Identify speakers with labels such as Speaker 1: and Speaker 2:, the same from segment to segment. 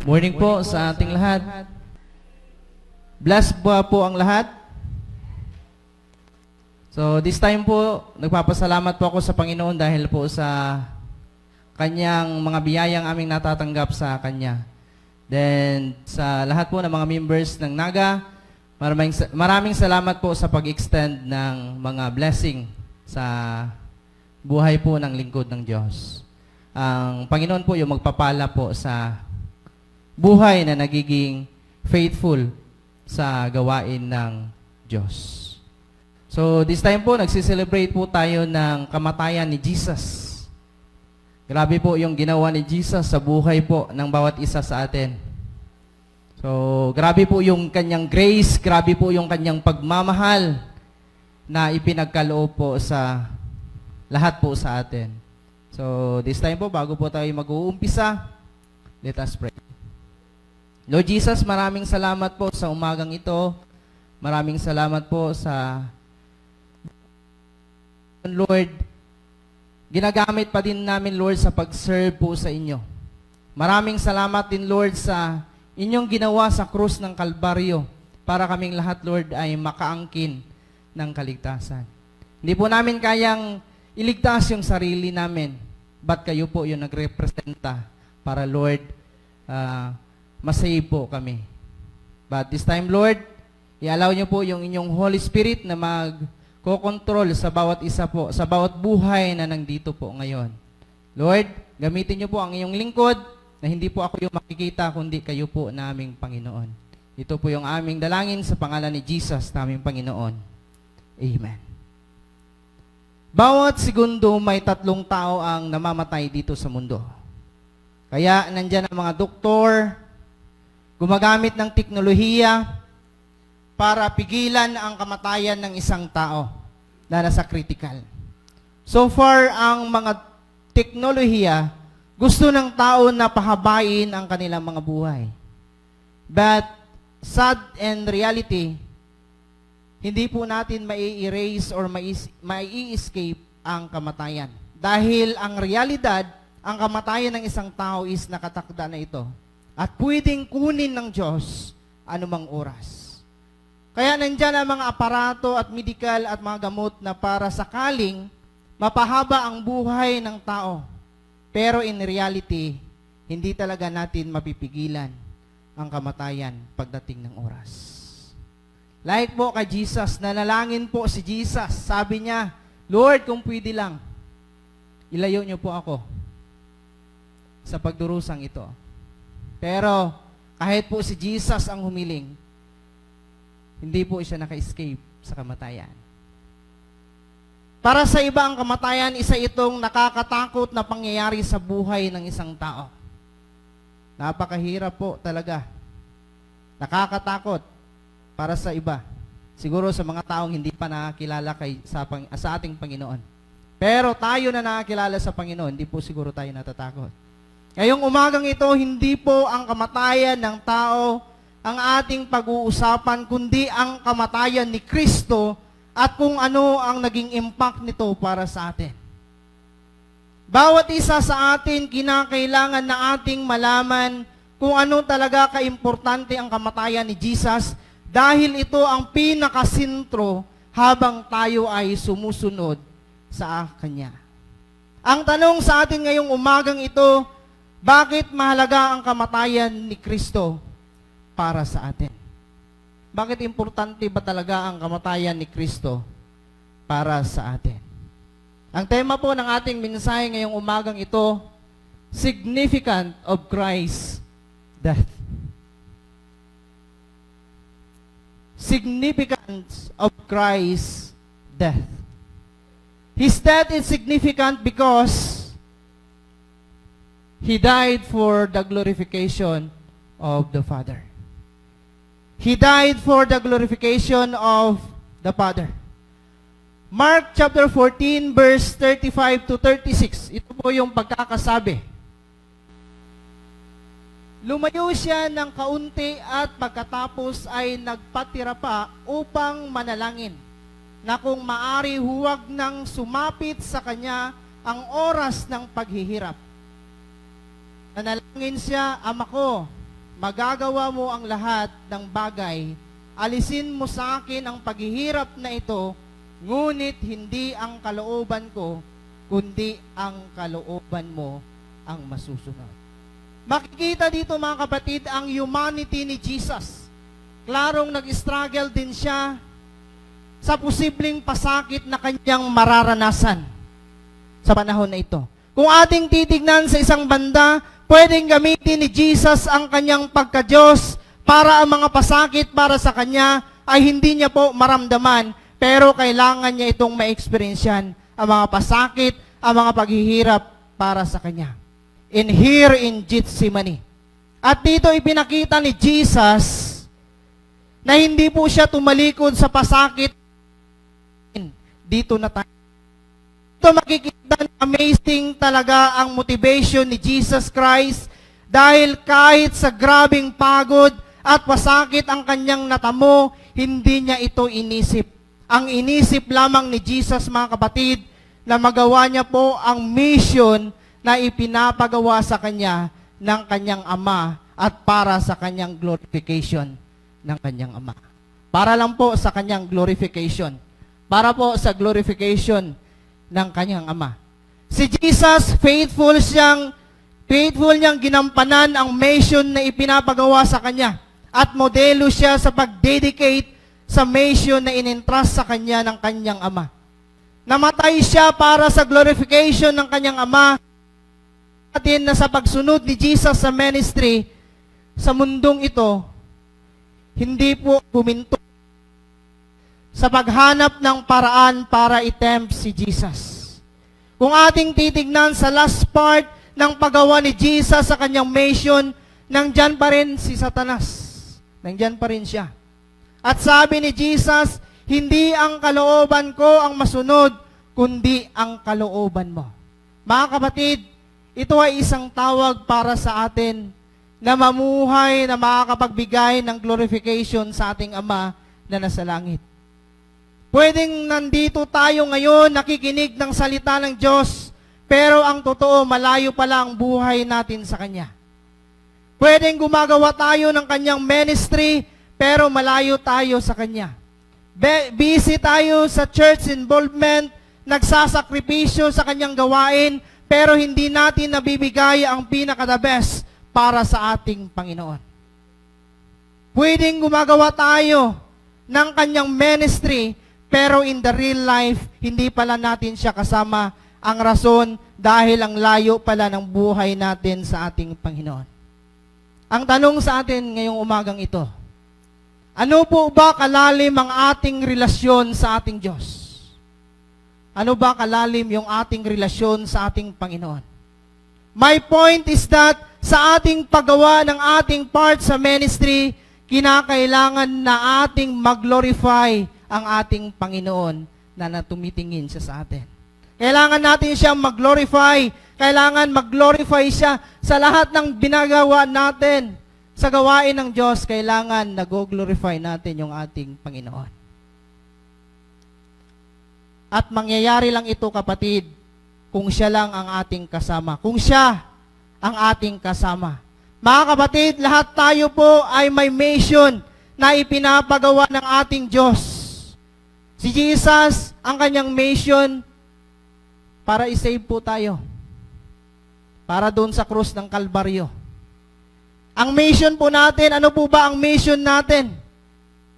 Speaker 1: Morning po sa ating lahat. Blessed ba po ang lahat? So this time po, nagpapasalamat po ako sa Panginoon dahil po sa Kanyang mga biyayang aming natatanggap sa Kanya. Then sa lahat po ng mga members ng NAGA, maraming salamat po sa pag-extend ng mga blessing sa buhay po ng lingkod ng Diyos. Ang Panginoon po yung magpapala po sa buhay na nagiging faithful sa gawain ng Diyos. So, this time po, nagsiselebrate po tayo ng kamatayan ni Jesus. Grabe po yung ginawa ni Jesus sa buhay po ng bawat isa sa atin. So, grabe po yung kanyang grace, grabe po yung kanyang pagmamahal na ipinagkaloob po sa lahat po sa atin. So, this time po, bago po tayo mag-uumpisa, let us pray. Lord Jesus, maraming salamat po sa umagang ito. Maraming salamat po sa Lord, ginagamit pa din namin, Lord, sa pag-serve po sa inyo. Maraming salamat din, Lord, sa inyong ginawa sa krus ng Kalbaryo para kaming lahat, Lord, ay makaangkin ng kaligtasan. Hindi po namin kayang iligtas yung sarili namin, but kayo po yung nagrepresenta para, Lord, masave po kami. But this time, Lord, i-allow niyo po yung inyong Holy Spirit na mag-control sa bawat isa po, sa bawat buhay na nandito po ngayon. Lord, gamitin niyo po ang iyong lingkod na hindi po ako yung makikita, kundi kayo po naming Panginoon. Ito po yung aming dalangin sa pangalan ni Jesus, naming Panginoon. Amen. Bawat segundo may 3 tao ang namamatay dito sa mundo. Kaya nandyan ang mga doktor, gumagamit ng teknolohiya para pigilan ang kamatayan ng isang tao na nasa critical. So far, ang mga teknolohiya, gusto ng tao na pahabain ang kanilang mga buhay. But, sad and reality, hindi po natin mai-erase or mai-escape ang kamatayan. Dahil ang realidad, ang kamatayan ng isang tao is nakatakda na ito. At pwedeng kunin ng Diyos anumang oras. Kaya nandyan ang mga aparato at medical at mga gamot na para sakaling mapahaba ang buhay ng tao. Pero in reality, hindi talaga natin mapipigilan ang kamatayan pagdating ng oras. Like po kay Jesus, nanalangin po si Jesus. Sabi niya, Lord, kung pwede lang, ilayo niyo po ako sa pagdurusang ito. Pero kahit po si Jesus ang humiling, hindi po siya naka-escape sa kamatayan. Para sa iba ang kamatayan, isa itong nakakatakot na pangyayari sa buhay ng isang tao. Napakahirap po talaga. Nakakatakot para sa iba. Siguro sa mga taong hindi pa nakakilala sa ating Panginoon. Pero tayo na nakakilala sa Panginoon, hindi po siguro tayo natatakot. Ngayong umagang ito, hindi po ang kamatayan ng tao ang ating pag-uusapan, kundi ang kamatayan ni Kristo at kung ano ang naging impact nito para sa atin. Bawat isa sa atin, kinakailangan na ating malaman kung ano talaga kaimportante ang kamatayan ni Jesus dahil ito ang pinakasentro habang tayo ay sumusunod sa Kanya. Ang tanong sa atin ngayong umagang ito, bakit mahalaga ang kamatayan ni Kristo para sa atin? Bakit importante ba talaga ang kamatayan ni Kristo para sa atin? Ang tema po ng ating mensahe ngayong umagang ito, significant of Christ's death. Significance of Christ's death. His death is significant because He died for the glorification of the Father. He died for the glorification of the Father. Mark chapter 14, verse 35 to 36. Ito po yung pagkakasabi. Lumayo siya ng kaunti at pagkatapos ay nagpatira pa upang manalangin na kung maari huwag nang sumapit sa kanya ang oras ng paghihirap. Nanalangin siya, Ama ko, magagawa mo ang lahat ng bagay, alisin mo sa akin ang paghihirap na ito, ngunit hindi ang kalooban ko, kundi ang kalooban mo ang masusunod. Makikita dito mga kapatid ang humanity ni Jesus. Klarong nag-struggle din siya sa posibleng pasakit na kanyang mararanasan sa panahon na ito. Kung ating titignan sa isang banda, pwedeng gamitin ni Jesus ang kanyang pagka-Diyos para ang mga pasakit para sa kanya ay hindi niya po maramdaman, pero kailangan niya itong ma-experiensyan ang mga pasakit, ang mga paghihirap para sa kanya. In Gethsemane. At dito ipinakita ni Jesus na hindi po siya tumalikod sa pasakit. Dito na tayo. Ito makikita amazing talaga ang motivation ni Jesus Christ dahil kahit sa grabing pagod at pasakit ang kanyang natamo, hindi niya ito inisip. Ang inisip lamang ni Jesus, mga kapatid, na magawa niya po ang mission na ipinapagawa sa kanya ng kanyang Ama at para sa kanyang glorification ng kanyang Ama. Para lang po sa kanyang glorification. Para po sa glorification ng kanyang Ama. Si Jesus, faithful niyang ginampanan ang mission na ipinapagawa sa kanya. At modelo siya sa pag-dedicate sa mission na in-entrust sa kanya ng kanyang Ama. Namatay siya para sa glorification ng kanyang Ama. Atin na sa pagsunod ni Jesus sa ministry, sa mundong ito, hindi po huminto sa paghanap ng paraan para i-tempt si Jesus. Kung ating titignan sa last part ng paggawa ni Jesus sa kanyang mission, nandyan pa rin si Satanas. Nandyan pa rin siya. At sabi ni Jesus, hindi ang kalooban ko ang masunod, kundi ang kalooban mo. Mga kapatid, ito ay isang tawag para sa atin na mamuhay na makakapagbigay ng glorification sa ating Ama na nasa langit. Pwedeng nandito tayo ngayon, nakikinig ng salita ng Diyos, pero ang totoo, malayo pala ang buhay natin sa Kanya. Pwedeng gumagawa tayo ng Kanyang ministry, pero malayo tayo sa Kanya. Busy tayo sa church involvement, nagsasakripisyo sa Kanyang gawain, pero hindi natin nabibigay ang pinaka-the best para sa ating Panginoon. Pwedeng gumagawa tayo ng Kanyang ministry, pero in the real life, hindi pala natin siya kasama. Ang rason, dahil ang layo pala ng buhay natin sa ating Panginoon. Ang tanong sa atin ngayong umagang ito, ano po ba kalalim ang ating relasyon sa ating Diyos? Ano ba kalalim yung ating relasyon sa ating Panginoon? My point is that sa ating paggawa ng ating part sa ministry, kinakailangan na ating mag-glorify ang ating Panginoon na tumitingin siya sa atin. Kailangan natin siyang mag-glorify. Kailangan mag-glorify siya sa lahat ng binagawa natin. Sa gawain ng Diyos, kailangan nag-glorify natin yung ating Panginoon. At mangyayari lang ito, kapatid, kung siya lang ang ating kasama. Kung siya ang ating kasama. Mga kapatid, lahat tayo po ay may mission na ipinapagawa ng ating Diyos. Si Jesus, ang kanyang mission, para i-save po tayo. Para doon sa krus ng Kalbaryo. Ang mission po natin, ano po ba ang mission natin?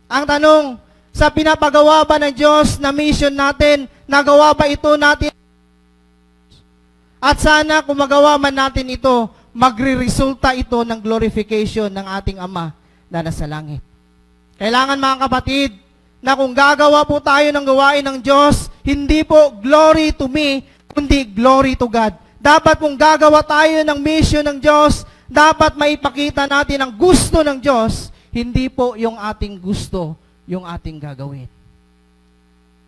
Speaker 1: Ang tanong, sa pinapagawa ba ng Diyos na mission natin, nagawa ba ito natin? At sana kung magawa man natin ito, magre-resulta ito ng glorification ng ating Ama na nasa langit. Kailangan mga kapatid, na kung gagawa po tayo ng gawain ng Diyos, hindi po glory to me, kundi glory to God. Dapat kung gagawa tayo ng mission ng Diyos, dapat maipakita natin ang gusto ng Diyos, hindi po yung ating gusto, yung ating gagawin.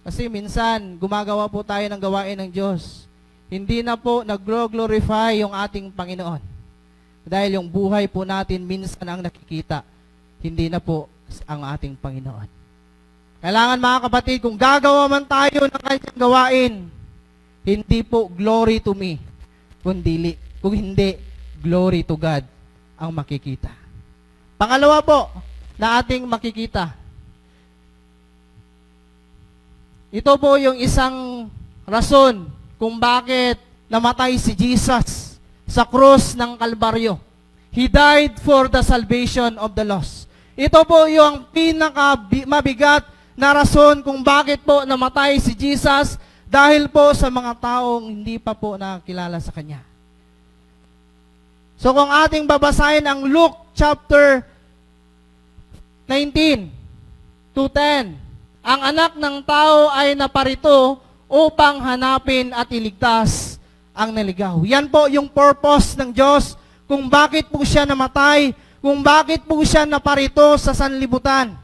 Speaker 1: Kasi minsan, gumagawa po tayo ng gawain ng Diyos, hindi na po nag-glorify yung ating Panginoon. Dahil yung buhay po natin minsan ang nakikita, hindi na po ang ating Panginoon. Kailangan mga kapatid, kung gagawa man tayo ng kanyang gawain, hindi po glory to me, kung hindi glory to God ang makikita. Pangalawa po na ating makikita. Ito po yung isang rason kung bakit namatay si Jesus sa krus ng Kalbaryo. He died for the salvation of the lost. Ito po yung pinaka-mabigat na rason kung bakit po namatay si Jesus dahil po sa mga taong hindi pa po nakakilala sa Kanya. So kung ating babasahin ang Luke chapter 19 to 10, ang anak ng tao ay naparito upang hanapin at iligtas ang naligaw. Yan po yung purpose ng Diyos kung bakit po siya namatay, kung bakit po siya naparito sa sanlibutan.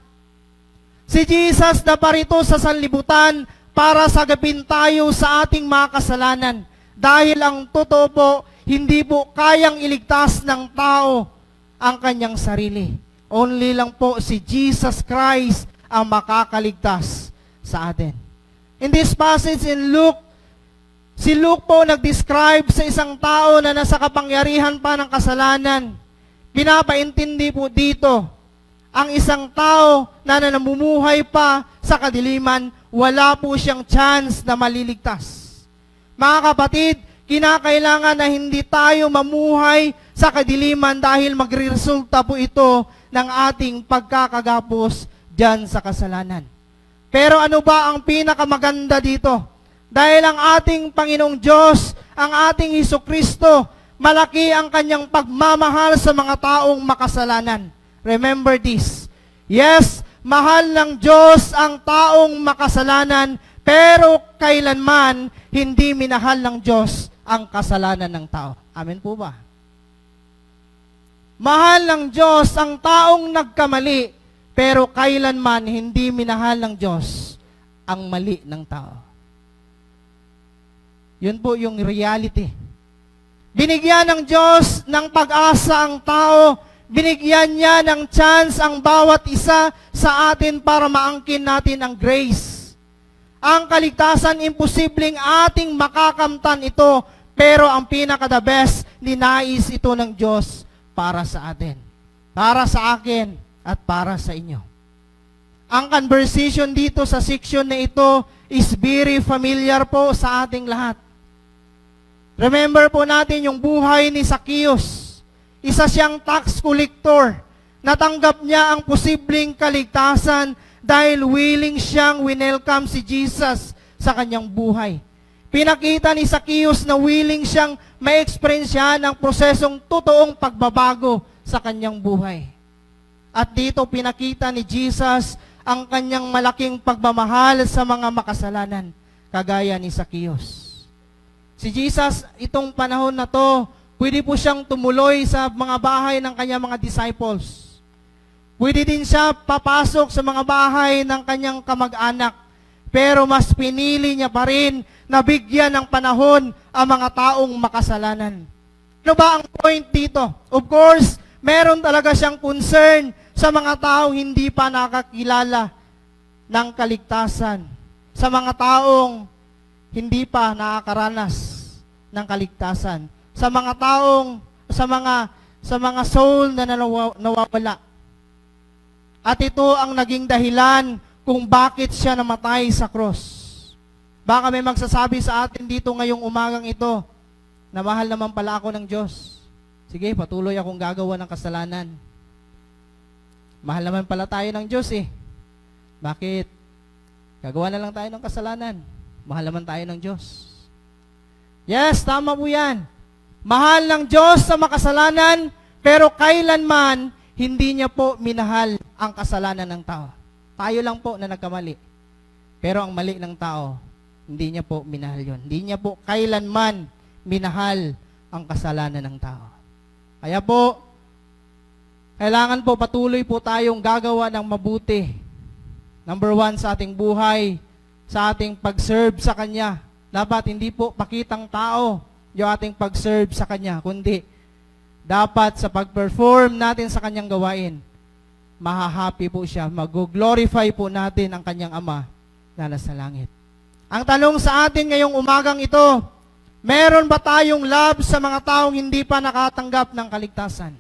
Speaker 1: Si Jesus naparito sa sanlibutan para sagapin tayo sa ating mga kasalanan. Dahil ang totoo po, hindi po kayang iligtas ng tao ang kanyang sarili. Only lang po si Jesus Christ ang makakaligtas sa atin. In this passage in Luke, si Luke po nag-describe sa isang tao na nasa kapangyarihan pa ng kasalanan. Pinapaintindi po dito, ang isang tao na namumuhay pa sa kadiliman, wala po siyang chance na maliligtas. Mga kapatid, kinakailangan na hindi tayo mamuhay sa kadiliman dahil magresulta po ito ng ating pagkakagapos dyan sa kasalanan. Pero ano ba ang pinakamaganda dito? Dahil ang ating Panginoong Diyos, ang ating Hesukristo, malaki ang kanyang pagmamahal sa mga taong makasalanan. Remember this. Yes, mahal ng Diyos ang taong makasalanan, pero kailanman hindi minahal ng Diyos ang kasalanan ng tao. Amen po ba? Mahal ng Diyos ang taong nagkamali, pero kailanman hindi minahal ng Diyos ang mali ng tao. Yun po yung reality. Binigyan ng Diyos ng pag-asa ang tao, binigyan niya ng chance ang bawat isa sa atin para maangkin natin ang grace. Ang kaligtasan, imposibleng ating makakamtan ito, pero ang pinaka-the best, ninais ito ng Diyos para sa atin, para sa akin, at para sa inyo. Ang conversation dito sa section na ito is very familiar po sa ating lahat. Remember po natin yung buhay ni Zacchaeus. Isa siyang tax collector. Natanggap niya ang posibleng kaligtasan dahil willing siyang winelcome si Jesus sa kanyang buhay. Pinakita ni Zacchaeus na willing siyang ma-experience ng prosesong totoong pagbabago sa kanyang buhay. At dito pinakita ni Jesus ang kanyang malaking pagmamahal sa mga makasalanan, kagaya ni Zacchaeus. Si Jesus, itong panahon na to, pwede po siyang tumuloy sa mga bahay ng kanyang mga disciples. Pwede din siya papasok sa mga bahay ng kanyang kamag-anak. Pero mas pinili niya pa rin na bigyan ng panahon ang mga taong makasalanan. Ano ba ang point dito? Of course, meron talaga siyang concern sa mga taong hindi pa nakakilala ng kaligtasan. Sa mga taong hindi pa nakakaranas ng kaligtasan. Sa mga taong, sa mga soul na nawawala. At ito ang naging dahilan kung bakit siya namatay sa cross. Baka may magsasabi sa atin dito ngayong umagang ito, na mahal naman pala ako ng Diyos. Sige, patuloy akong gagawa ng kasalanan. Mahal naman pala tayo ng Diyos eh. Bakit? Gagawa na lang tayo ng kasalanan. Mahal naman tayo ng Diyos. Yes, tama po yan. Mahal ng Diyos sa makasalanan, pero kailanman hindi niya po minahal ang kasalanan ng tao. Tayo lang po na nagkamali. Pero ang mali ng tao, hindi niya po minahal yon. Hindi niya po kailanman minahal ang kasalanan ng tao. Kaya po, kailangan po patuloy po tayong gagawa ng mabuti. Number 1 sa ating buhay, sa ating pag-serve sa Kanya. Dapat hindi po pakitang tao yung ating pag-serve sa Kanya, kundi dapat sa pag-perform natin sa Kanyang gawain, mahahappy po siya, mag-glorify po natin ang Kanyang Ama na nasa langit. Ang tanong sa atin ngayong umagang ito, meron ba tayong love sa mga taong hindi pa nakatanggap ng kaligtasan?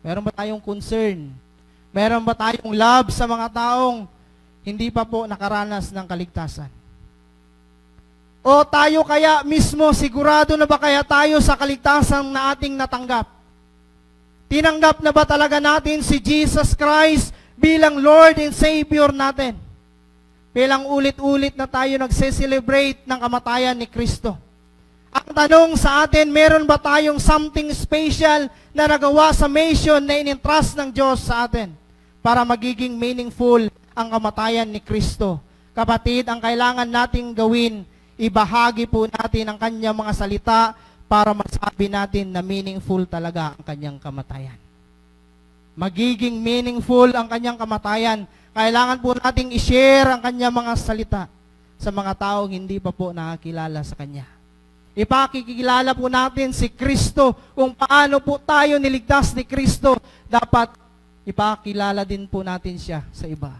Speaker 1: Meron ba tayong concern? Meron ba tayong love sa mga taong hindi pa po nakaranas ng kaligtasan? O tayo kaya mismo, sigurado na ba kaya tayo sa kaligtasan na ating natanggap? Tinanggap na ba talaga natin si Jesus Christ bilang Lord and Savior natin? Bilang ulit-ulit na tayo nagse-celebrate ng kamatayan ni Kristo. Ang tanong sa atin, meron ba tayong something special na nagawa sa mission na in-entrust ng Diyos sa atin para magiging meaningful ang kamatayan ni Kristo? Kapatid, ang kailangan nating gawin, ibahagi po natin ang kanyang mga salita para masabi natin na meaningful talaga ang kanyang kamatayan. Magiging meaningful ang kanyang kamatayan. Kailangan po nating i-share ang kanyang mga salita sa mga taong hindi pa po nakakilala sa kanya. Ipakikilala po natin si Kristo, kung paano po tayo niligtas ni Kristo. Dapat ipakilala din po natin siya sa iba.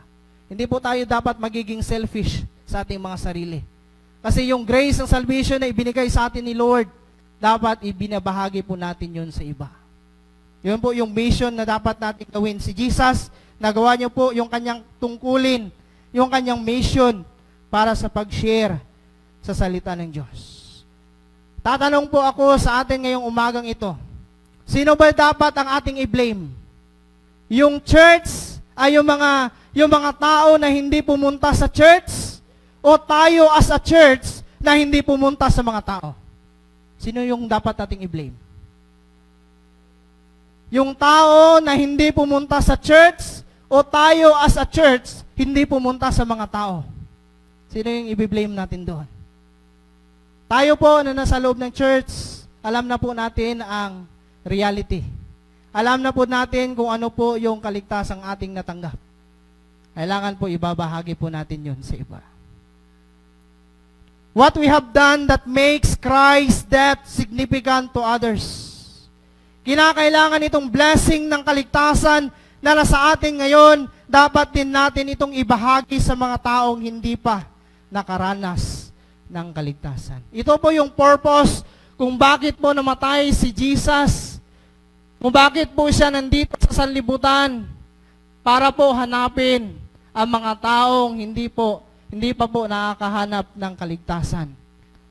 Speaker 1: Hindi po tayo dapat magiging selfish sa ating mga sarili. Kasi yung grace ng salvation na ibinigay sa atin ni Lord, dapat ibinabahagi po natin yun sa iba. Yun po yung mission na dapat natin gawin. Si Jesus, nagawa niyo po yung kanyang tungkulin, yung kanyang mission para sa pag-share sa salita ng Diyos. Tatanong po ako sa atin ngayong umagang ito, sino ba dapat ang ating i-blame? Yung church ay yung mga tao na hindi pumunta sa church, o tayo as a church na hindi pumunta sa mga tao? Sino yung dapat nating i-blame? Yung tao na hindi pumunta sa church, o tayo as a church hindi pumunta sa mga tao? Sino yung i-blame natin doon? Tayo po na nasa loob ng church, alam na po natin ang reality. Alam na po natin kung ano po yung kaligtasang ating natanggap. Kailangan po ibabahagi po natin yun sa iba. What we have done that makes Christ's death significant to others. Kinakailangan itong blessing ng kaligtasan na nasa atin ngayon, dapat din natin itong ibahagi sa mga taong hindi pa nakaranas ng kaligtasan. Ito po yung purpose kung bakit po namatay si Jesus, kung bakit po siya nandito sa sanlibutan, para po hanapin ang mga taong hindi pa po nakakahanap ng kaligtasan.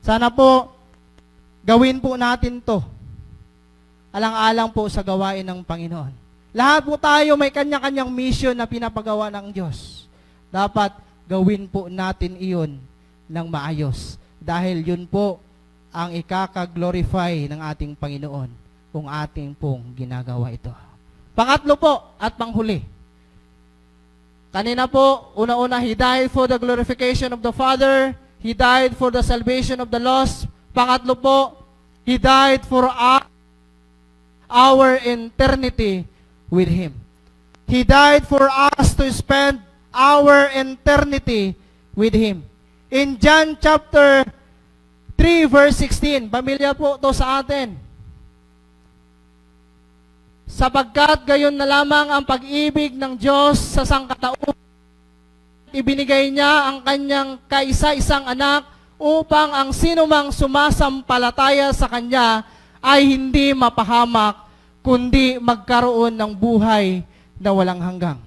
Speaker 1: Sana po gawin po natin to alang-alang po sa gawain ng Panginoon. Lahat po tayo may kanya-kanyang mission na pinapagawa ng Diyos. Dapat gawin po natin iyon ng maayos. Dahil yun po ang ikaka-glorify ng ating Panginoon kung ating pong ginagawa ito. Pangatlo po at panghuli. Kanina po, una-una, He died for the glorification of the Father. He died for the salvation of the lost. Pangatlo po, He died for our eternity with Him. He died for us to spend our eternity with Him. In John chapter 3 verse 16, pamilya po to sa atin. Sapagkat gayon na lamang ang pag-ibig ng Diyos sa sangkatauhan, ibinigay niya ang kanyang kaisa-isang anak upang ang sinumang sumasampalataya sa Kanya ay hindi mapahamak, kundi magkaroon ng buhay na walang hanggang.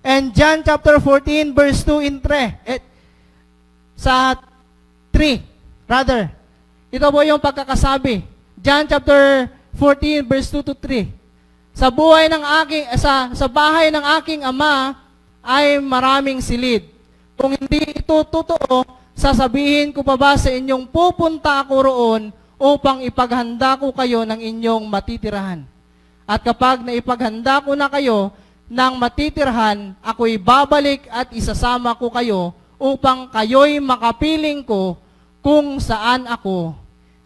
Speaker 1: And John chapter 14 verse 2 and 3, sa 3, rather, ito po yung pagkakasabi. John chapter 14 verse 2 to 3. Sa bahay ng aking ama ay maraming silid. Kung hindi ito totoo, sasabihin ko pa ba sa inyong pupunta ako roon upang ipaghanda ko kayo ng inyong matitirahan. At kapag naipaghanda ko na kayo ng matitirahan, ako'y babalik at isasama ko kayo upang kayo'y makapiling ko kung saan ako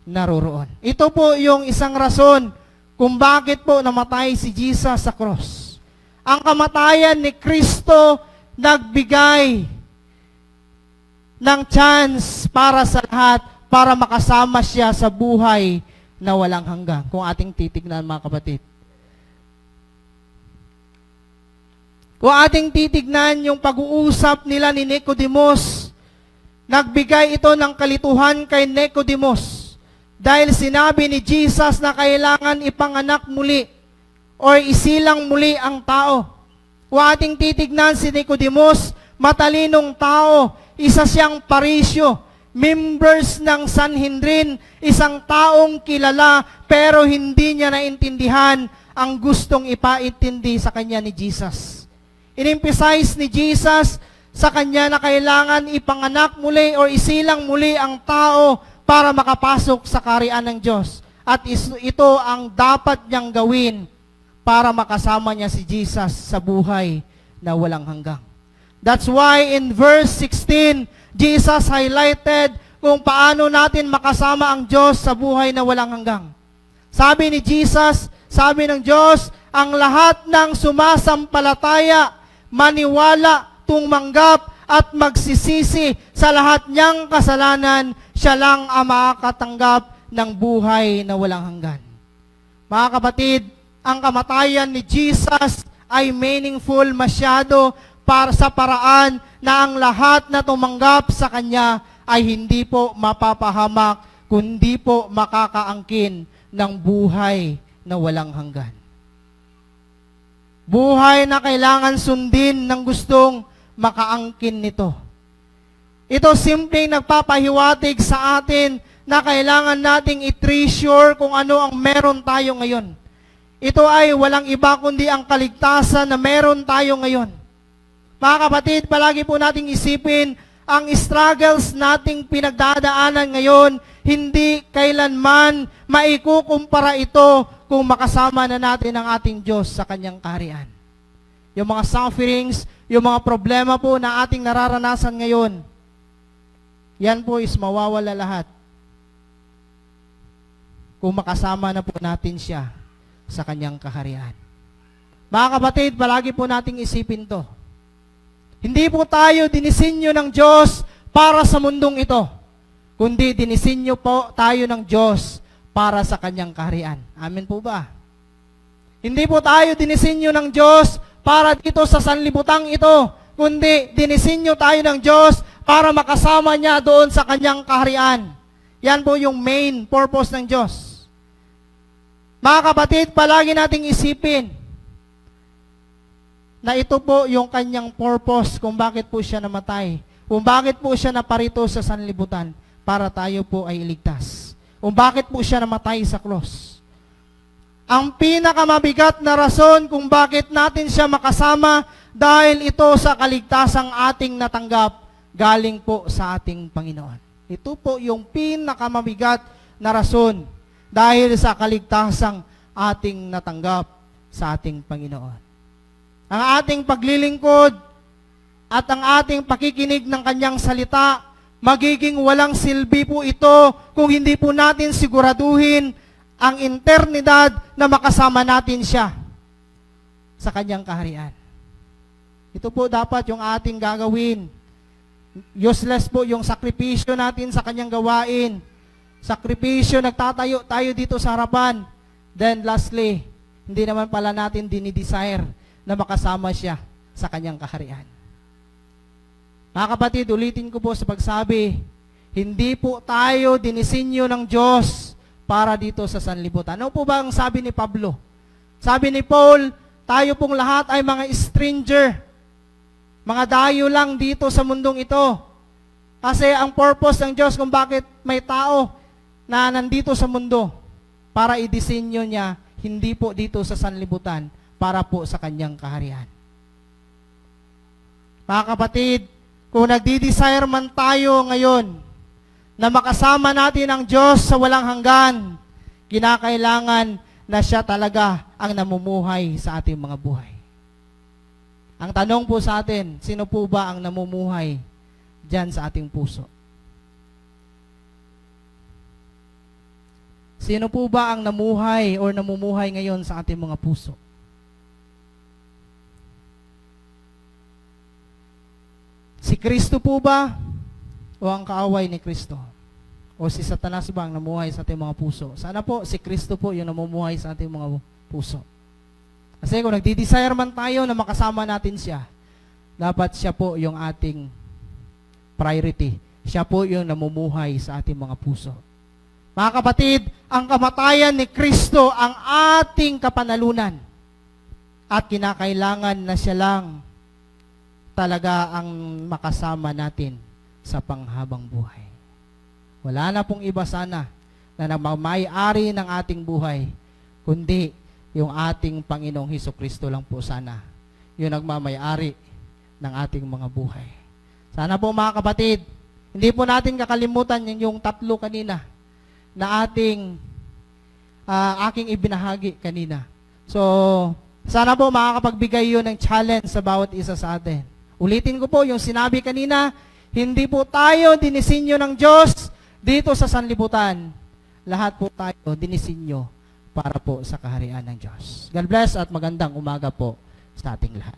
Speaker 1: naroroon. Ito po yung isang rason kung bakit po namatay si Jesus sa cross. Ang kamatayan ni Kristo nagbigay ng chance para sa lahat, para makasama siya sa buhay na walang hanggang. Kung ating titignan, mga kapatid. Kung ating titignan yung pag-uusap nila ni Nicodemus, nagbigay ito ng kalituhan kay Nicodemus. Dahil sinabi ni Jesus na kailangan ipanganak muli o isilang muli ang tao. Kung ating titignan si Nicodemus, matalinong tao, isa siyang parisyo, members ng Sanhedrin, isang taong kilala, pero hindi niya naintindihan ang gustong ipaintindi sa kanya ni Jesus. In-emphasize ni Jesus sa kanya na kailangan ipanganak muli o isilang muli ang tao para makapasok sa kaharian ng Diyos. At ito ang dapat niyang gawin para makasama niya si Jesus sa buhay na walang hanggang. That's why in verse 16, Jesus highlighted kung paano natin makasama ang Diyos sa buhay na walang hanggang. Sabi ni Jesus, sabi ng Diyos, ang lahat ng sumasampalataya, maniwala, tumanggap, at magsisisi sa lahat niyang kasalanan, siya lang ang makakatanggap ng buhay na walang hanggan. Mga kapatid, ang kamatayan ni Jesus ay meaningful masyado para sa paraan na ang lahat na tumanggap sa Kanya ay hindi po mapapahamak, kundi po makakaangkin ng buhay na walang hanggan. Buhay na kailangan sundin ng gustong makaangkin nito. Ito simpleng nagpapahiwatig sa atin na kailangan nating i-treasure kung ano ang meron tayo ngayon. Ito ay walang iba kundi ang kaligtasan na meron tayo ngayon. Mga kapatid, palagi po nating isipin, ang struggles nating pinagdadaanan ngayon, hindi kailanman maikukumpara ito kung makasama na natin ang ating Diyos sa Kanyang kaharian. Yung mga sufferings, yung mga problema po na ating nararanasan ngayon, yan po is mawawala lahat kung makasama na po natin siya sa Kanyang kaharian. Mga kapatid, palagi po nating isipin to. Hindi po tayo dinisenyo ng Diyos para sa mundong ito, kundi dinisenyo po tayo ng Diyos para sa Kanyang kaharian. Amen po ba? Hindi po tayo dinisenyo ng Diyos para dito sa sanlibutang ito, kundi dinisenyo tayo ng Diyos para makasama niya doon sa Kanyang kaharian. Yan po yung main purpose ng Diyos. Mga kapatid, palagi nating isipin na ito po yung Kanyang purpose kung bakit po siya namatay, kung bakit po siya naparito sa sanlibutan para tayo po ay iligtas, kung bakit po siya namatay sa cross. Ang pinakamabigat na rason kung bakit natin siya makasama dahil ito sa kaligtasang ating natanggap galing po sa ating Panginoon. Ito po yung pinakamabigat na rason dahil sa kaligtasang ating natanggap sa ating Panginoon. Ang ating paglilingkod at ang ating pakikinig ng Kanyang salita, magiging walang silbi po ito kung hindi po natin siguraduhin ang eternidad na makasama natin siya sa Kanyang kaharian. Ito po dapat yung ating gagawin. Useless po yung sakripisyo natin sa Kanyang gawain. Sakripisyo, nagtatayo tayo dito sa harapan. Then lastly, hindi naman pala natin dinidesire na makasama siya sa Kanyang kaharian. Mga kapatid, ulitin ko po sa pagsabi, hindi po tayo dinisenyo ng Diyos para dito sa sanlibutan. Ano po ba ang sabi ni Pablo? Sabi ni Paul, tayo pong lahat ay mga stranger. Mga dayo lang dito sa mundong ito. Kasi ang purpose ng Diyos kung bakit may tao na nandito sa mundo, para i-disenyo niya, hindi po dito sa sanlibutan, para po sa Kanyang kaharian. Mga kapatid, kung nagdi-desire man tayo ngayon na makasama natin ang Diyos sa walang hanggan, kinakailangan na siya talaga ang namumuhay sa ating mga buhay. Ang tanong po sa atin, sino po ba ang namumuhay dyan sa ating puso? Sino po ba ang namuhay o namumuhay ngayon sa ating mga puso? Si Kristo po ba o ang kaaway ni Kristo? O si Satanas ba ang namuhay sa ating mga puso? Sana po si Kristo po yung namumuhay sa ating mga puso. Kasi kung nagdi-desire man tayo na makasama natin siya, dapat siya po yung ating priority. Siya po yung namumuhay sa ating mga puso. Mga kapatid, ang kamatayan ni Kristo ang ating kapanalunan. at kinakailangan na siya lang talaga ang makasama natin sa panghabang buhay. Wala na pong iba sana na nagmamay-ari ng ating buhay, kundi yung ating Panginoong Hesukristo lang po sana yung nagmamay-ari ng ating mga buhay. Sana po mga kapatid, hindi po natin kakalimutan yung tatlo kanina na aking ibinahagi kanina. So, sana po makakapagbigay yun ng challenge sa bawat isa sa atin. Ulitin ko po yung sinabi kanina, hindi po tayo dinisinyo ng Diyos dito sa sanlibutan. Lahat po tayo dinisinyo para po sa kaharian ng Diyos. God bless at magandang umaga po sa ating lahat.